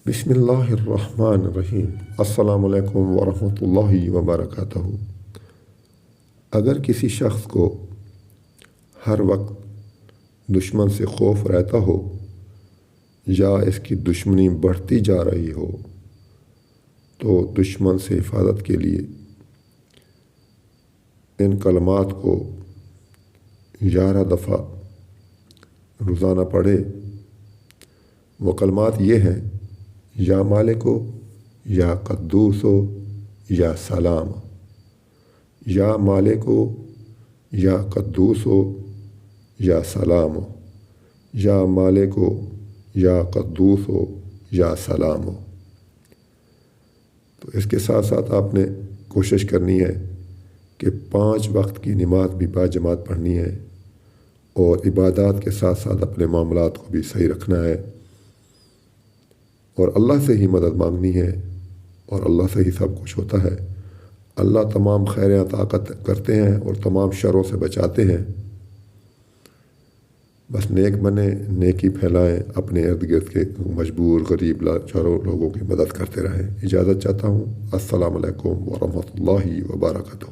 بسم اللہ الرحمن الرحیم۔ السلام علیکم ورحمۃ اللہ وبرکاتہ۔ اگر کسی شخص کو ہر وقت دشمن سے خوف رہتا ہو یا اس کی دشمنی بڑھتی جا رہی ہو تو دشمن سے حفاظت کے لیے ان کلمات کو 11 دفعہ روزانہ پڑھے۔ وہ کلمات یہ ہیں: یا مالکو، یا قدوسو، یا سلام۔ یا مالکو، یا قدوسو، یا سلام۔ یا مالکو، یا قدوسو، یا سلام۔ تو اس کے ساتھ ساتھ آپ نے کوشش کرنی ہے کہ 5 وقت کی نماز بھی باجماعت پڑھنی ہے، اور عبادات کے ساتھ ساتھ اپنے معاملات کو بھی صحیح رکھنا ہے، اور اللہ سے ہی مدد مانگنی ہے، اور اللہ سے ہی سب کچھ ہوتا ہے۔ اللہ تمام خیریں عطا کرتے ہیں اور تمام شروں سے بچاتے ہیں۔ بس نیک بنیں، نیکی پھیلائیں، اپنے ارد گرد کے مجبور، غریب، لاچاروں لوگوں کی مدد کرتے رہیں۔ اجازت چاہتا ہوں۔ السلام علیکم ورحمۃ اللہ وبرکاتہ۔